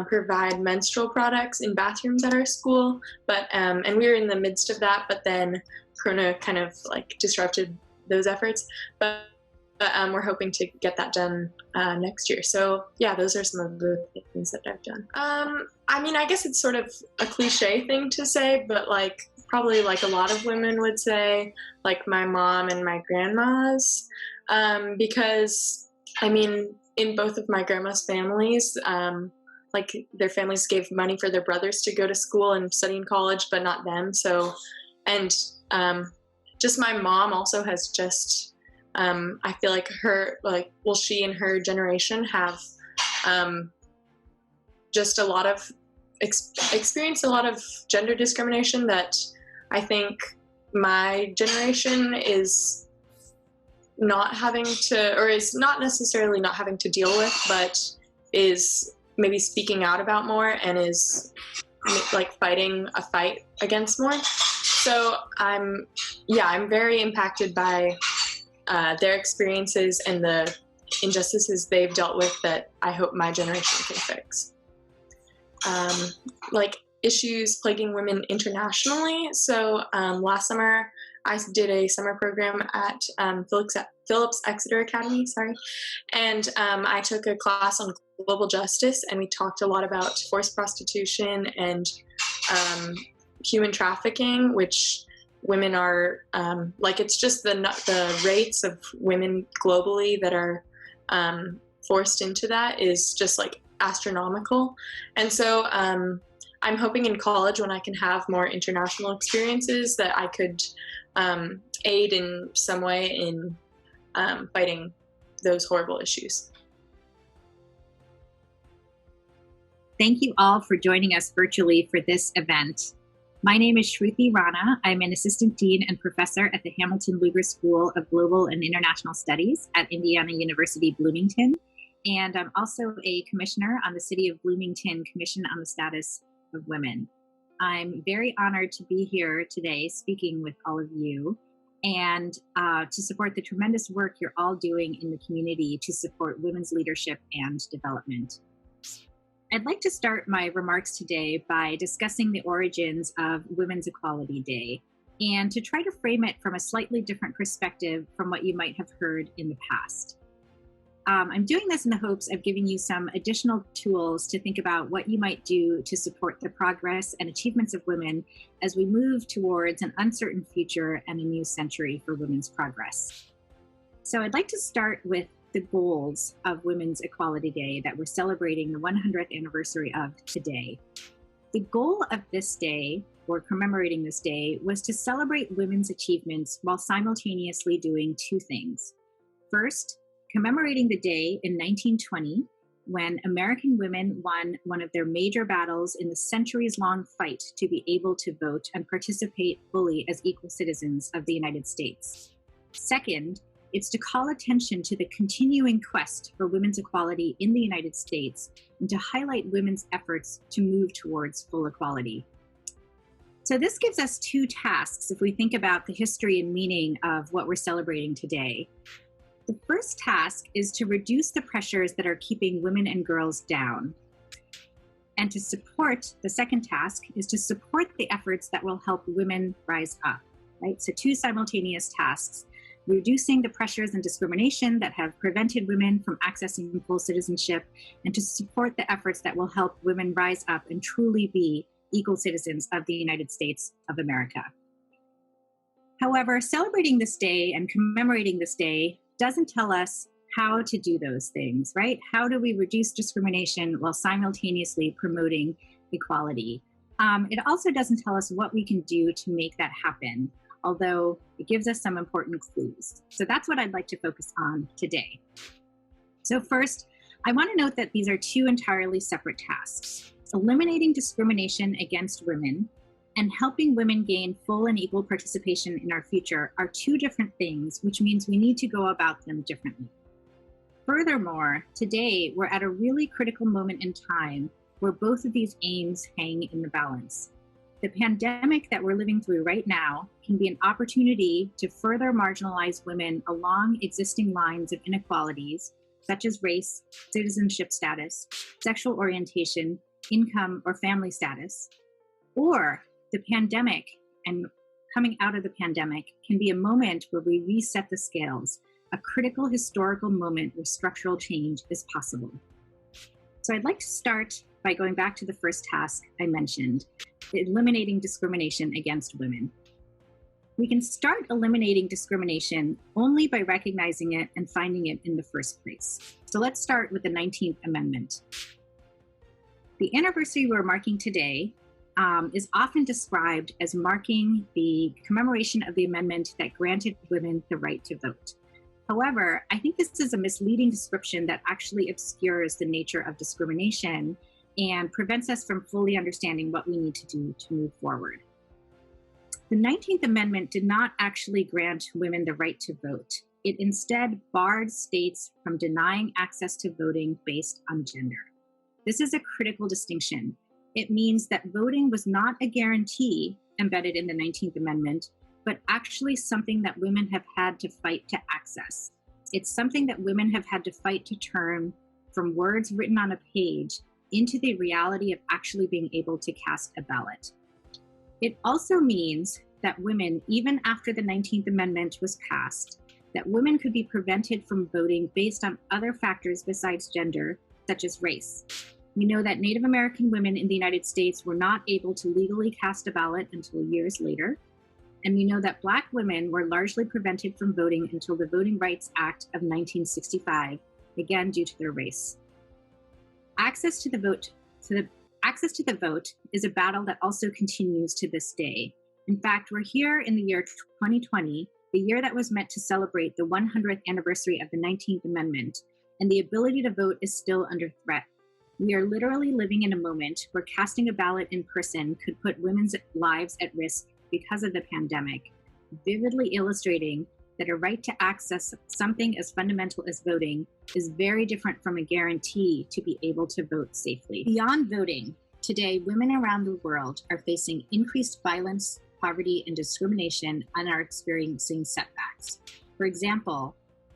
provide menstrual products in bathrooms at our school, but and we were in the midst of that, but then Corona kind of like disrupted those efforts, but we're hoping to get that done next year. So yeah, those are some of the things that I've done. I mean, I guess it's sort of a cliche thing to say, but like probably like a lot of women would say, like my mom and my grandmas, because I mean, in both of my grandma's families, like their families gave money for their brothers to go to school and study in college, but not them. So, and just my mom also has just, I feel like she and her generation have just a lot of experienced a lot of gender discrimination that I think my generation is not having to, or is not necessarily not having to deal with, but is maybe speaking out about more and is like fighting a fight against more. So I'm very impacted by their experiences and the injustices they've dealt with that I hope my generation can fix. Like issues plaguing women internationally. So last summer I did a summer program at Phillips Exeter Academy, and I took a class on global justice, and we talked a lot about forced prostitution and human trafficking, which women are it's just the rates of women globally that are forced into that is just like astronomical. And so I'm hoping in college, when I can have more international experiences, that I could aid in some way in fighting those horrible issues. Thank you all for joining us virtually for this event. My name is Shruti Rana. I'm an assistant dean and professor at the Hamilton Lugar School of Global and International Studies at Indiana University, Bloomington. And I'm also a commissioner on the City of Bloomington Commission on the Status of Women. I'm very honored to be here today speaking with all of you and to support the tremendous work you're all doing in the community to support women's leadership and development. I'd like to start my remarks today by discussing the origins of Women's Equality Day and to try to frame it from a slightly different perspective from what you might have heard in the past. I'm doing this in the hopes of giving you some additional tools to think about what you might do to support the progress and achievements of women as we move towards an uncertain future and a new century for women's progress. So I'd like to start with the goals of Women's Equality Day that we're celebrating the 100th anniversary of today. The goal of this day, or commemorating this day, was to celebrate women's achievements while simultaneously doing two things. First, commemorating the day in 1920, when American women won one of their major battles in the centuries-long fight to be able to vote and participate fully as equal citizens of the United States. Second, it's to call attention to the continuing quest for women's equality in the United States and to highlight women's efforts to move towards full equality. So this gives us two tasks if we think about the history and meaning of what we're celebrating today. The first task is to reduce the pressures that are keeping women and girls down. And to support, the second task is to support the efforts that will help women rise up, right? So two simultaneous tasks, reducing the pressures and discrimination that have prevented women from accessing full citizenship, and to support the efforts that will help women rise up and truly be equal citizens of the United States of America. However, celebrating this day and commemorating this day doesn't tell us how to do those things, right? How do we reduce discrimination while simultaneously promoting equality? It also doesn't tell us what we can do to make that happen, although it gives us some important clues. So that's what I'd like to focus on today. So first, I want to note that these are two entirely separate tasks. Eliminating discrimination against women and helping women gain full and equal participation in our future are two different things, which means we need to go about them differently. Furthermore, today we're at a really critical moment in time where both of these aims hang in the balance. The pandemic that we're living through right now can be an opportunity to further marginalize women along existing lines of inequalities, such as race, citizenship status, sexual orientation, income, or family status. Or the pandemic and coming out of the pandemic can be a moment where we reset the scales, a critical historical moment where structural change is possible. So I'd like to start by going back to the first task I mentioned, eliminating discrimination against women. We can start eliminating discrimination only by recognizing it and finding it in the first place. So let's start with the 19th Amendment. The anniversary we're marking today is often described as marking the commemoration of the amendment that granted women the right to vote. However, I think this is a misleading description that actually obscures the nature of discrimination and prevents us from fully understanding what we need to do to move forward. The 19th Amendment did not actually grant women the right to vote. It instead barred states from denying access to voting based on gender. This is a critical distinction. It means that voting was not a guarantee embedded in the 19th Amendment, but actually something that women have had to fight to access. It's something that women have had to fight to turn from words written on a page into the reality of actually being able to cast a ballot. It also means that women, even after the 19th Amendment was passed, that women could be prevented from voting based on other factors besides gender, such as race. We know that Native American women in the United States were not able to legally cast a ballot until years later. And we know that Black women were largely prevented from voting until the Voting Rights Act of 1965, again due to their race. Access to the vote is a battle that also continues to this day. In fact, we're here in the year 2020, the year that was meant to celebrate the 100th anniversary of the 19th Amendment, and the ability to vote is still under threat. We are literally living in a moment where casting a ballot in person could put women's lives at risk because of the pandemic, vividly illustrating that a right to access something as fundamental as voting is very different from a guarantee to be able to vote safely. Beyond voting, Today, women around the world are facing increased violence, poverty, and discrimination and are experiencing setbacks. For example,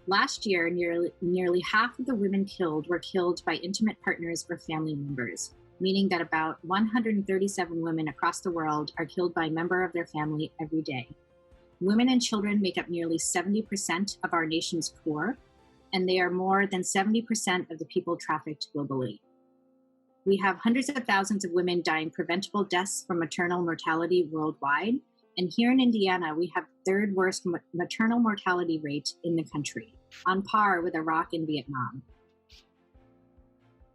last year, nearly half of the women killed were killed by intimate partners or family members, meaning that about 137 women across the world are killed by a member of their family every day. Women and children make up nearly 70% of our nation's poor, and they are more than 70% of the people trafficked globally. We have hundreds of thousands of women dying preventable deaths from maternal mortality worldwide, and here in Indiana, we have the third worst maternal mortality rate in the country, on par with Iraq and Vietnam.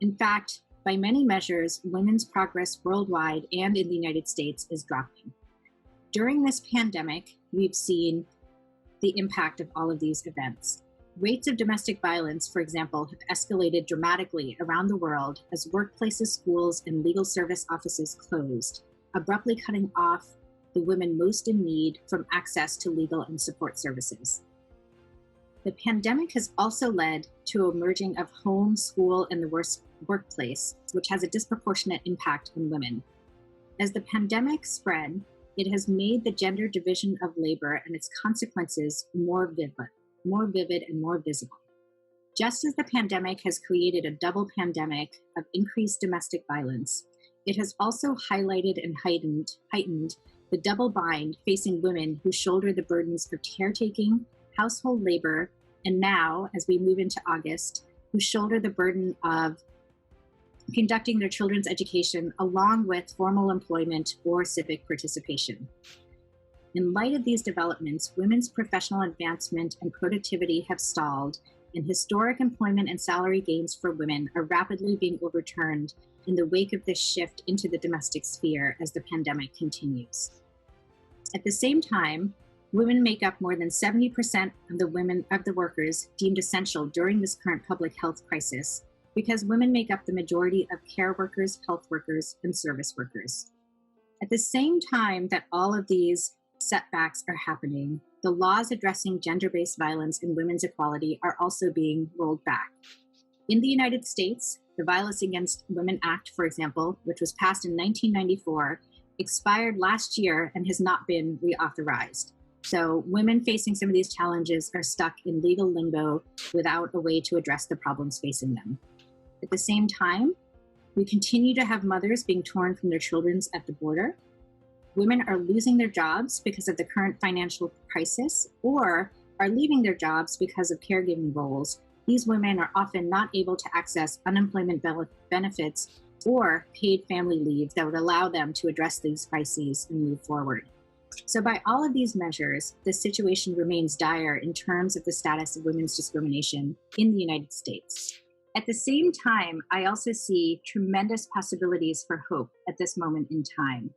In fact, by many measures, women's progress worldwide and in the United States is dropping. During this pandemic, we've seen the impact of all of these events. Rates of domestic violence, for example, have escalated dramatically around the world as workplaces, schools, and legal service offices closed, abruptly cutting off the women most in need from access to legal and support services. The pandemic has also led to a merging of home, school, and the workplace, which has a disproportionate impact on women. As the pandemic spread, it has made the gender division of labor and its consequences more vivid and more visible. Just as the pandemic has created a double pandemic of increased domestic violence, it has also highlighted and heightened the double bind facing women who shoulder the burdens of caretaking, household labor, and now, as we move into August, who shoulder the burden of conducting their children's education along with formal employment or civic participation. In light of these developments, women's professional advancement and productivity have stalled, and historic employment and salary gains for women are rapidly being overturned in the wake of this shift into the domestic sphere as the pandemic continues. At the same time, women make up more than 70% of the workers deemed essential during this current public health crisis, because women make up the majority of care workers, health workers, and service workers. At the same time that all of these setbacks are happening, the laws addressing gender-based violence and women's equality are also being rolled back. In the United States, the Violence Against Women Act, for example, which was passed in 1994, expired last year and has not been reauthorized. So women facing some of these challenges are stuck in legal limbo without a way to address the problems facing them. At the same time, we continue to have mothers being torn from their children at the border. Women are losing their jobs because of the current financial crisis or are leaving their jobs because of caregiving roles. These women are often not able to access unemployment benefits or paid family leave that would allow them to address these crises and move forward. So by all of these measures, the situation remains dire in terms of the status of women's discrimination in the United States. At the same time, I also see tremendous possibilities for hope at this moment in time.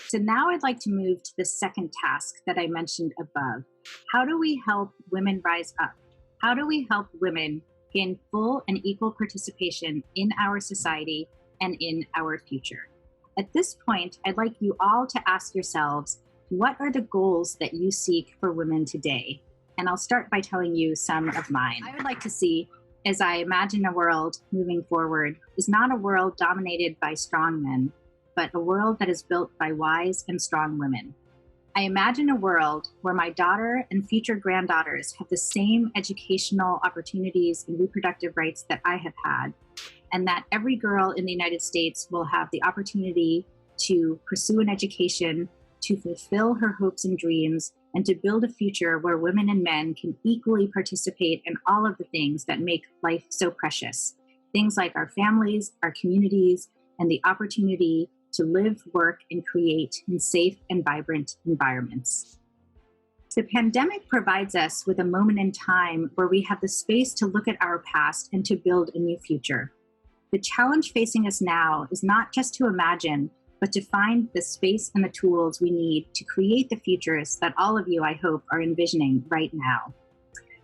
So now I'd like to move to the second task that I mentioned above. How do we help women rise up? How do we help women gain full and equal participation in our society and in our future? At this point, I'd like you all to ask yourselves, what are the goals that you seek for women today? And I'll start by telling you some of mine. I would like to see, as I imagine a world moving forward, is not a world dominated by strong men, but a world that is built by wise and strong women. I imagine a world where my daughter and future granddaughters have the same educational opportunities and reproductive rights that I have had, and that every girl in the United States will have the opportunity to pursue an education, to fulfill her hopes and dreams, and to build a future where women and men can equally participate in all of the things that make life so precious. Things like our families, our communities, and the opportunity to live, work, and create in safe and vibrant environments. The pandemic provides us with a moment in time where we have the space to look at our past and to build a new future. The challenge facing us now is not just to imagine, but to find the space and the tools we need to create the futures that all of you, I hope, are envisioning right now.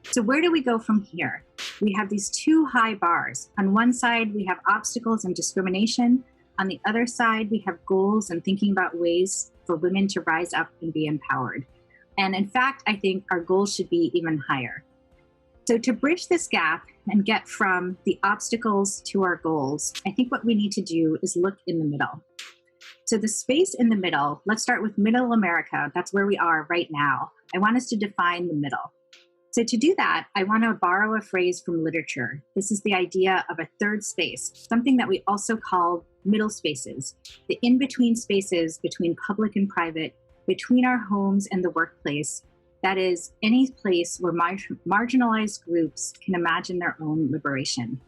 So where do we go from here? We have these two high bars. On one side, we have obstacles and discrimination. On the other side, we have goals and thinking about ways for women to rise up and be empowered. And in fact, I think our goals should be even higher. So to bridge this gap and get from the obstacles to our goals, I think what we need to do is look in the middle. So the space in the middle, let's start with middle America. That's where we are right now. I want us to define the middle. So to do that, I want to borrow a phrase from literature. This is the idea of a third space, something that we also call middle spaces, the in-between spaces between public and private, between our homes and the workplace. That is, any place where marginalized groups can imagine their own liberation.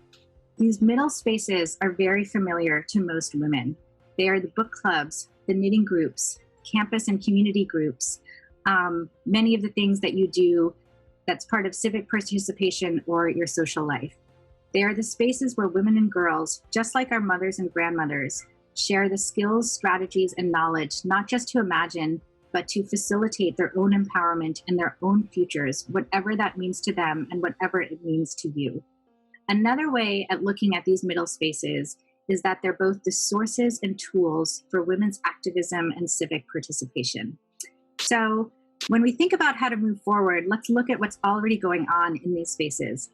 These middle spaces are very familiar to most women. They are the book clubs, the knitting groups, campus and community groups, many of the things that you do that's part of civic participation or your social life. They are the spaces where women and girls, just like our mothers and grandmothers, share the skills, strategies, and knowledge, not just to imagine, but to facilitate their own empowerment and their own futures, whatever that means to them and whatever it means to you. Another way at looking at these middle spaces is that they're both the sources and tools for women's activism and civic participation. So when we think about how to move forward, let's look at what's already going on in these spaces.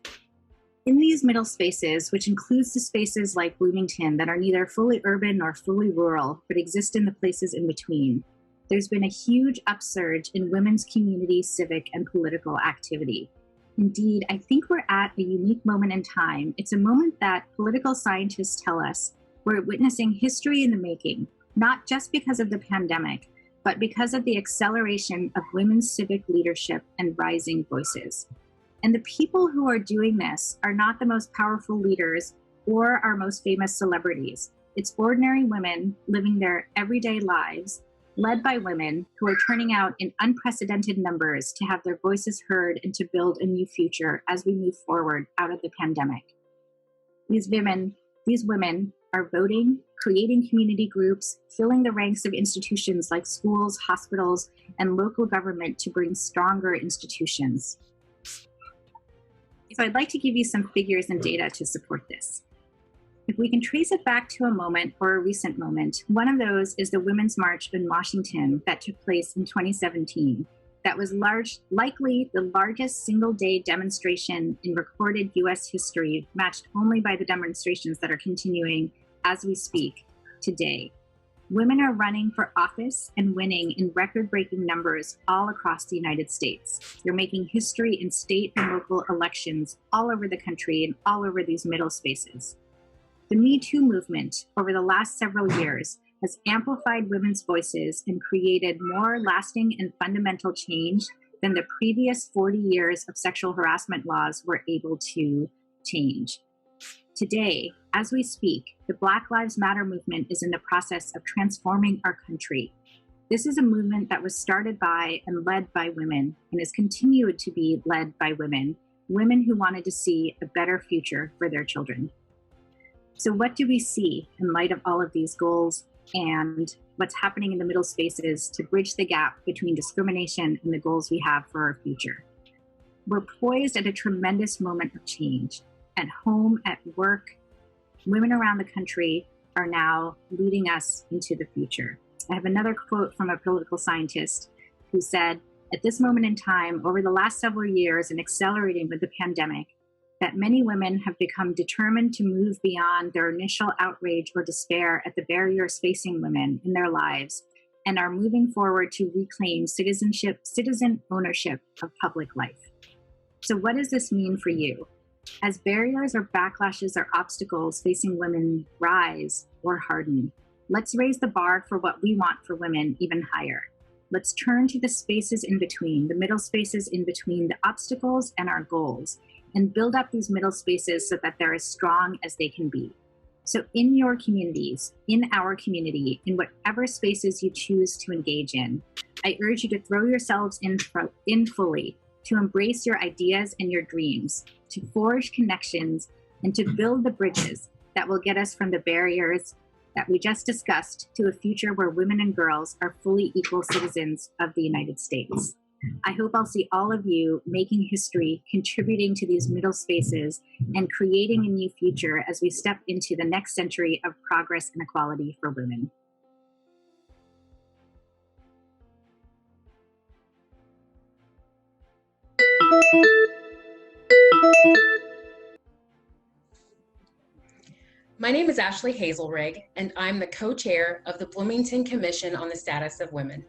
In these middle spaces, which includes the spaces like Bloomington that are neither fully urban nor fully rural, but exist in the places in between, there's been a huge upsurge in women's community, civic, and political activity. Indeed, I think we're at a unique moment in time. It's a moment that political scientists tell us we're witnessing history in the making, not just because of the pandemic, but because of the acceleration of women's civic leadership and rising voices. And the people who are doing this are not the most powerful leaders or our most famous celebrities. It's ordinary women living their everyday lives, led by women who are turning out in unprecedented numbers to have their voices heard and to build a new future as we move forward out of the pandemic. These women are voting, creating community groups, filling the ranks of institutions like schools, hospitals, and local government to bring stronger institutions. So I'd like to give you some figures and data to support this. If we can trace it back to a moment or a recent moment, one of those is the Women's March in Washington that took place in 2017. That was likely the largest single-day demonstration in recorded US history, matched only by the demonstrations that are continuing as we speak today. Women are running for office and winning in record-breaking numbers all across the United States. They're making history in state and local elections all over the country and all over these middle spaces. The Me Too movement over the last several years has amplified women's voices and created more lasting and fundamental change than the previous 40 years of sexual harassment laws were able to change. Today, as we speak, the Black Lives Matter movement is in the process of transforming our country. This is a movement that was started by and led by women and has continued to be led by women who wanted to see a better future for their children. So what do we see in light of all of these goals and what's happening in the middle spaces to bridge the gap between discrimination and the goals we have for our future? We're poised at a tremendous moment of change. At home, at work, women around the country are now leading us into the future. I have another quote from a political scientist who said, at this moment in time, over the last several years and accelerating with the pandemic, that many women have become determined to move beyond their initial outrage or despair at the barriers facing women in their lives and are moving forward to reclaim citizen ownership of public life. So what does this mean for you? As barriers or backlashes or obstacles facing women rise or harden, let's raise the bar for what we want for women even higher. Let's turn to the spaces in between, the middle spaces in between the obstacles and our goals, and build up these middle spaces so that they're as strong as they can be. So in your communities, in our community, in whatever spaces you choose to engage in, I urge you to throw yourselves in fully, to embrace your ideas and your dreams, to forge connections, and to build the bridges that will get us from the barriers that we just discussed to a future where women and girls are fully equal citizens of the United States. I hope I'll see all of you making history, contributing to these middle spaces, and creating a new future as we step into the next century of progress and equality for women. My name is Ashley Hazelrig, and I'm the co-chair of the Bloomington Commission on the Status of Women.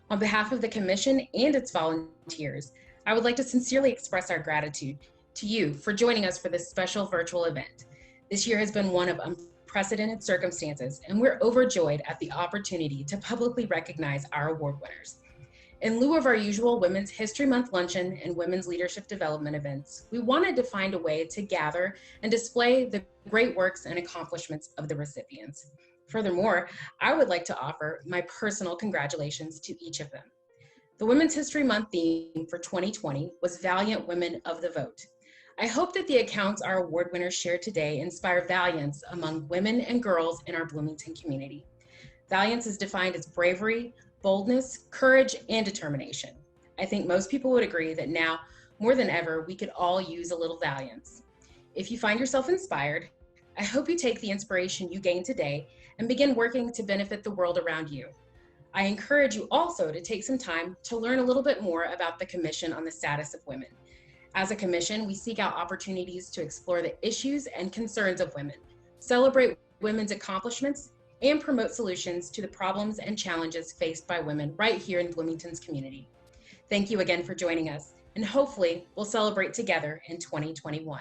On behalf of the Commission and its volunteers, I would like to sincerely express our gratitude to you for joining us for this special virtual event. This year has been one of unprecedented circumstances, and we're overjoyed at the opportunity to publicly recognize our award winners. In lieu of our usual Women's History Month luncheon and Women's Leadership Development events, we wanted to find a way to gather and display the great works and accomplishments of the recipients. Furthermore, I would like to offer my personal congratulations to each of them. The Women's History Month theme for 2020 was Valiant Women of the Vote. I hope that the accounts our award winners shared today inspire valiance among women and girls in our Bloomington community. Valiance is defined as bravery, boldness, courage, and determination. I think most people would agree that now, more than ever, we could all use a little valiance. If you find yourself inspired, I hope you take the inspiration you gained today and begin working to benefit the world around you. I encourage you also to take some time to learn a little bit more about the Commission on the Status of Women. As a commission, we seek out opportunities to explore the issues and concerns of women, celebrate women's accomplishments, and promote solutions to the problems and challenges faced by women right here in Bloomington's community. Thank you again for joining us, and hopefully we'll celebrate together in 2021.